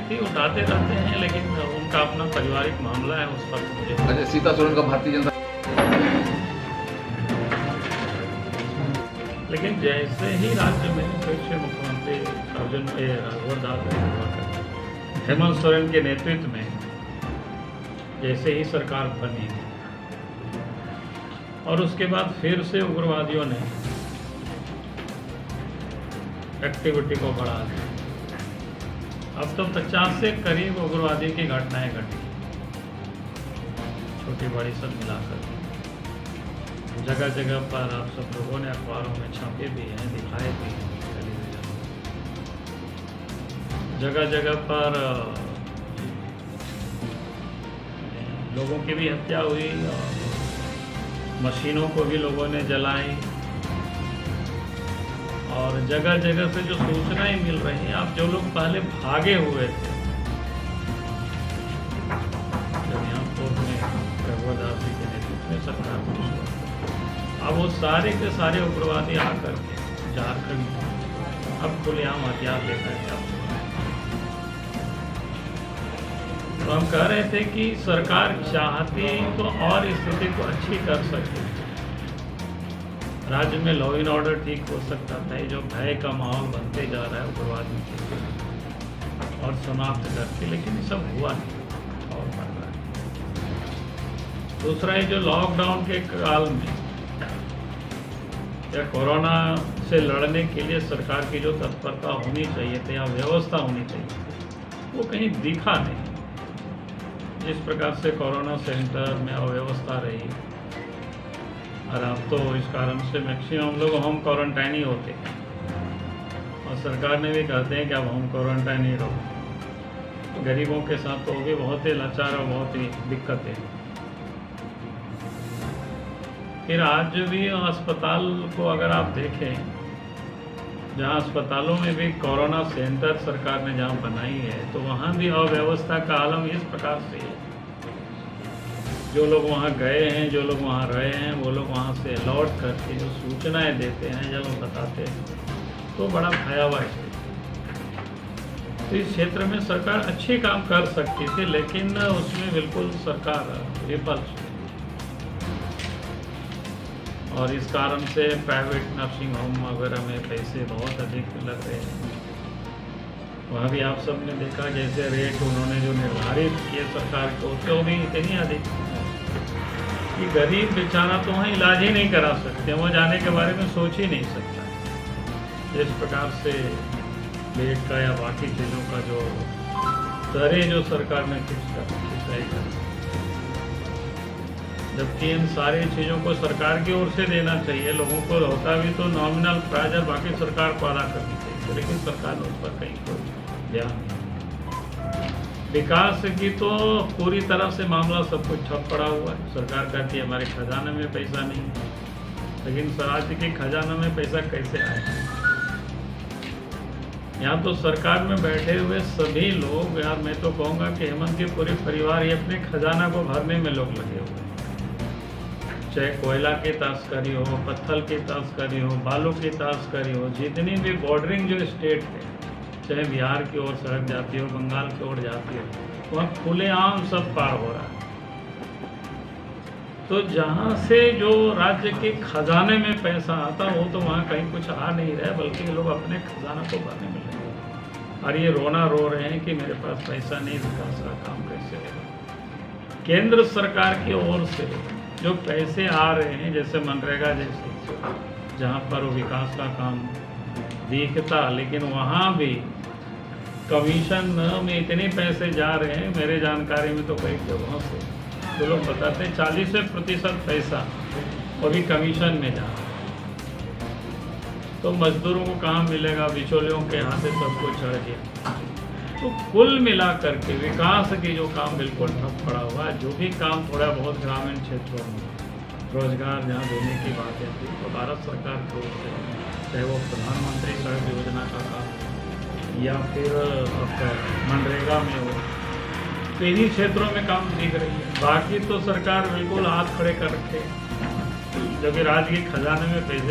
थी, उठाते रहते हैं, लेकिन उनका अपना पारिवारिक मामला है, उस पर मुझे अच्छा, सीता सोरेन का भारतीय जनता, लेकिन जैसे ही राज्य में फिर से मुख्यमंत्री रघुवर दास हेमंत सोरेन के नेतृत्व में जैसे ही सरकार बनी और उसके बाद फिर से उग्रवादियों ने एक्टिविटी को बढ़ा दिया। अब तो 50 से करीब उग्रवादी की घटनाएं घटी, छोटी बड़ी सब मिलाकर। जगह जगह पर आप सब लोगों ने अखबारों में छापे भी हैं, दिखाए भी हैं, टेलीविजन, जगह जगह पर लोगों की भी हत्या हुई और मशीनों को भी लोगों ने जलाई, और जगह जगह से जो सूचनाएं मिल रही हैं, आप जो लोग पहले भागे हुए थे जब यहाँ पूर्व में रघुवर दास जी के नेतृत्व में सरकार, अब वो सारे के सारे उग्रवादी आकर के झारखंड अब खुलेआम हथियार लेकर के आप, तो हम कह रहे थे कि सरकार चाहती तो और स्थिति को अच्छी कर सकती, राज्य में लॉ एंड ऑर्डर ठीक हो सकता था। ये जो भय का माहौल बनते जा रहा है उग्रवादी के और समाप्त करके, लेकिन ये सब हुआ नहीं और बढ़ रहा है। दूसरा है जो लॉकडाउन के काल में या कोरोना से लड़ने के लिए सरकार की जो तत्परता होनी चाहिए थी या व्यवस्था होनी चाहिए, वो कहीं दिखा नहीं। जिस प्रकार से कोरोना सेंटर में अव्यवस्था रही, और अब तो इस कारण से मैक्सिमम लोग होम क्वारंटाइन ही होते हैं, और सरकार ने भी कहते हैं कि अब होम क्वारंटाइन ही रहो। तो गरीबों के साथ तो वो भी बहुत ही लाचार और बहुत ही दिक्कतें। फिर आज भी अस्पताल को अगर आप देखें, जहां अस्पतालों में भी कोरोना सेंटर सरकार ने जहां बनाई है, तो वहां भी अव्यवस्था का आलम इस प्रकार से है। जो लोग वहां गए हैं, जो लोग वहां रहे हैं, वो लोग वहां से लौट करके जो सूचनाएं देते हैं, जब वो बताते हैं, तो बड़ा भयावह है। तो इस क्षेत्र में सरकार अच्छी काम कर सकती थी, लेकिन उसमें बिल्कुल सरकार विफल, और इस कारण से प्राइवेट नर्सिंग होम वगैरह में पैसे बहुत अधिक लग रहे हैं। वहाँ भी आप सब ने देखा जैसे रेट उन्होंने जो निर्धारित किए सरकार को, तो भी इतनी अधिक कि गरीब बेचारा तो वहाँ इलाज ही नहीं करा सकते, वो जाने के बारे में सोच ही नहीं सकता। जिस प्रकार से बेड का या बाकी चीज़ों का जो दरें जो सरकार ने फिक्स कर, जबकि इन सारी चीज़ों को सरकार की ओर से देना चाहिए। लोगों को होता भी तो नॉमिनल प्राइस और बाकी सरकार को अदा करनी चाहिए, लेकिन सरकार ने उस पर कहीं कोई ध्यान नहीं। विकास की तो पूरी तरह से मामला सब कुछ ठप पड़ा हुआ है। सरकार कहती है हमारे खजाने में पैसा नहीं है, लेकिन राज्य के खजाने में पैसा कैसे आए? यहाँ तो सरकार में बैठे हुए सभी लोग, यार मैं तो कहूँगा कि हेमंत के पूरे परिवार ही अपने खजाना को भरने में लोग लगे हुए हैं। चाहे कोयला की तस्करी हो, पत्थर की तस्करी हो, बालू की तस्करी हो, जितनी भी बॉर्डरिंग जो स्टेट है, चाहे बिहार की ओर सड़क जाती हो, बंगाल की ओर जाती हो, वहाँ खुलेआम सब पार हो रहा है। तो जहाँ से जो राज्य के खजाने में पैसा आता, वो तो वहाँ कहीं कुछ आ नहीं रहा है, बल्कि लोग अपने खजाना को भरने में लगे हैं। और ये रोना रो रहे हैं कि मेरे पास पैसा नहीं, विकास का काम कैसे होगा। केंद्र सरकार की ओर से जो पैसे आ रहे हैं, जैसे मनरेगा जैसे, जहाँ पर विकास का काम दिखता, लेकिन वहाँ भी कमीशन में इतने पैसे जा रहे हैं, मेरे जानकारी में तो कई जगहों से जो लोग बताते हैं 40% पैसा वो भी कमीशन में जा रहा है। तो मजदूरों को कहाँ मिलेगा? बिचौलियों के हाथ से सब कुछ चढ़ गया। तो कुल मिलाकर के विकास की जो काम बिल्कुल ठप पड़ा हुआ है। जो भी काम थोड़ा बहुत ग्रामीण क्षेत्रों में रोजगार जहाँ देने की बात है, तो भारत सरकार की ओर से, चाहे वो प्रधानमंत्री सड़क योजना का काम या फिर मनरेगा में हो, तो इन्हीं क्षेत्रों में काम दिख रही है। बाकी तो सरकार बिल्कुल हाथ खड़े कर रखे, जबकि राज्य के खजाने में पैसे